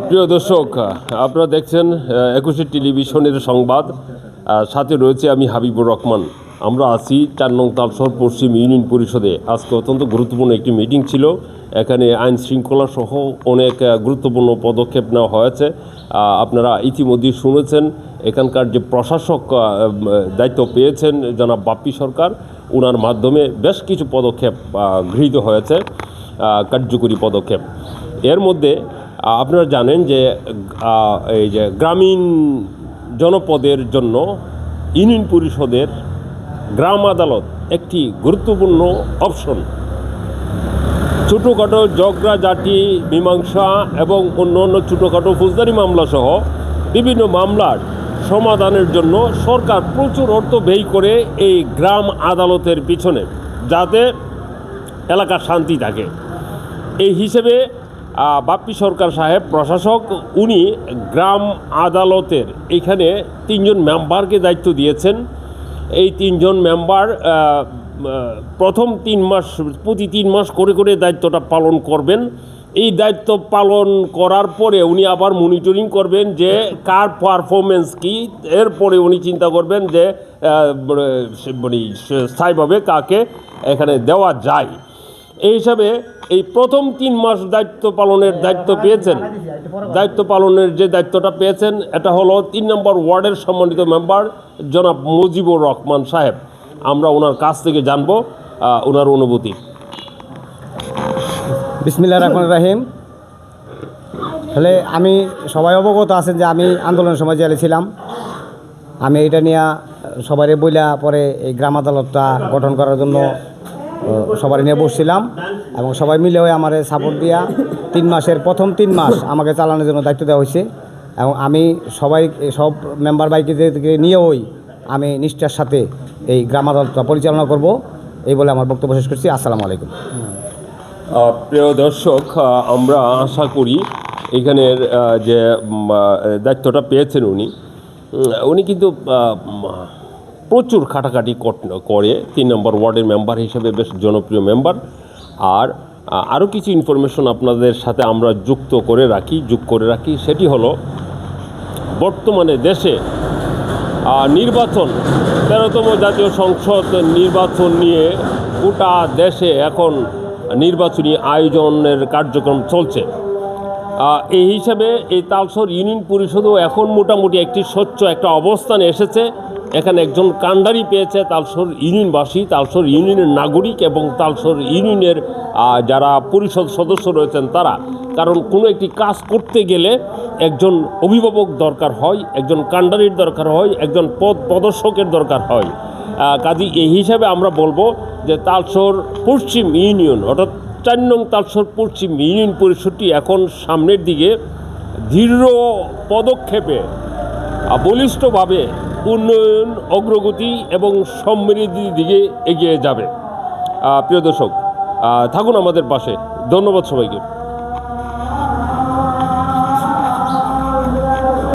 প্রিয় দর্শক, আপনারা দেখছেন ২১ টেলিভিশনের সংবাদ। সাথে রয়েছে আমি হাবিবুর রহমান। আমরা আছি ৪ নং তালশহর পশ্চিম ইউনিয়ন পরিষদে। আজকে অত্যন্ত গুরুত্বপূর্ণ একটি মিটিং ছিল। এখানে আইন শৃঙ্খলা সহ অনেক গুরুত্বপূর্ণ পদক্ষেপ নেওয়া হয়েছে। আপনারা ইতিমধ্যেই শুনেছেন এখানকার যে প্রশাসক দায়িত্ব পেয়েছেন জনাব বাপ্পি সরকার, ওনার মাধ্যমে বেশ কিছু পদক্ষেপ গৃহীত হয়েছে, কার্যকরী পদক্ষেপ। এর মধ্যে আপনারা জানেন যে এই যে গ্রামীণ জনপদের জন্য ইউনিয়ন পরিষদের গ্রাম আদালত একটি গুরুত্বপূর্ণ অপশন। ছোটোখাটো ঝগড়াঝাটি মীমাংসা এবং অন্য ছোটোখাটো ফৌজদারি মামলা সহ বিভিন্ন মামলার সমাধানের জন্য সরকার প্রচুর অর্থ ব্যয় করে এই গ্রাম আদালতের পিছনে, যাতে এলাকার শান্তি থাকে। এই হিসেবে বাপ্পি সরকার সাহেব প্রশাসক, উনি গ্রাম আদালতের এখানে ৩ জন মেম্বারকে দায়িত্ব দিয়েছেন। এই ৩ জন মেম্বার প্রথম ৩ মাস, প্রতি ৩ মাস করে দায়িত্বটা পালন করবেন। এই দায়িত্ব পালন করার পরে উনি আবার মনিটরিং করবেন যে কার পারফরমেন্স কী। এরপরে উনি চিন্তা করবেন যে স্থায়ীভাবে কাকে এখানে দেওয়া যায়। এই হিসাবে এই প্রথম ৩ মাস দায়িত্ব পালনের দায়িত্বটা পেয়েছেন এটা হলো ৩ নম্বর ওয়ার্ডের সম্মানিত মেম্বার জনাব মুজিবুর রহমান সাহেব। আমরা ওনার কাছ থেকে জানবো ওনার অনুভূতি। বিসমিল্লাহির রহমানির রহিম। তাহলে আমি সবাই অবগত আছেন যে আমি আন্দোলনের সময় জেলে ছিলাম। আমি এটা নিয়ে সবাই বইলা পরে এই গ্রাম আদালতটা গঠন করার জন্য সবাই নিয়ে বসছিলাম এবং সবাই মিলে হয়ে আমার সাপোর্ট দিয়া 3 মাসের প্রথম 3 মাস আমাকে চালানোর জন্য দায়িত্ব দেওয়া হয়েছে এবং আমি সব মেম্বার বাইকে নিয়ে আমি নিষ্ঠার সাথে এই গ্রাম আদালতটা পরিচালনা করব, এই বলে আমার বক্তব্য শেষ করছি। আসসালামু আলাইকুম। প্রিয় দর্শক, আমরা আশা করি এখানের যে দায়িত্বটা পেয়েছেন উনি কিন্তু প্রচুর খাটাখাটি করে ৩ নম্বর ওয়ার্ডের মেম্বার হিসেবে বেশ জনপ্রিয় মেম্বার। আর আরও কিছু ইনফরমেশন আপনাদের সাথে আমরা যোগ করে রাখি, সেটি হলো বর্তমানে দেশে নির্বাচন, 13তম জাতীয় সংসদ নির্বাচন নিয়ে গোটা দেশে এখন নির্বাচনী আয়োজনের কার্যক্রম চলছে। এই হিসাবে এই তালশহর ইউনিয়ন পরিষদও এখন মোটামুটি একটি স্বচ্ছ একটা অবস্থানে এসেছে। এখানে একজন কাণ্ডারি পেয়েছে তালশহর ইউনিয়নবাসী, তালশহর ইউনিয়নের নাগরিক এবং তালশহর ইউনিয়নের যারা পরিষদ সদস্য রয়েছেন তারা। কারণ কোনো একটি কাজ করতে গেলে একজন অভিভাবক দরকার হয়, একজন কাণ্ডারির দরকার হয়, একজন প্রদর্শকের দরকার হয়। কাজেই এই হিসাবে আমরা বলবো যে তালশহর পশ্চিম ইউনিয়ন, অর্থাৎ ৪ নং তালশহর পশ্চিম ইউনিয়ন পরিষদটি এখন সামনের দিকে দৃঢ় পদক্ষেপে বলিষ্ঠভাবে উন্নয়ন, অগ্রগতি এবং সমৃদ্ধির দিকে এগিয়ে যাবে। প্রিয় দর্শক, থাকুন আমাদের পাশে। ধন্যবাদ সবাইকে।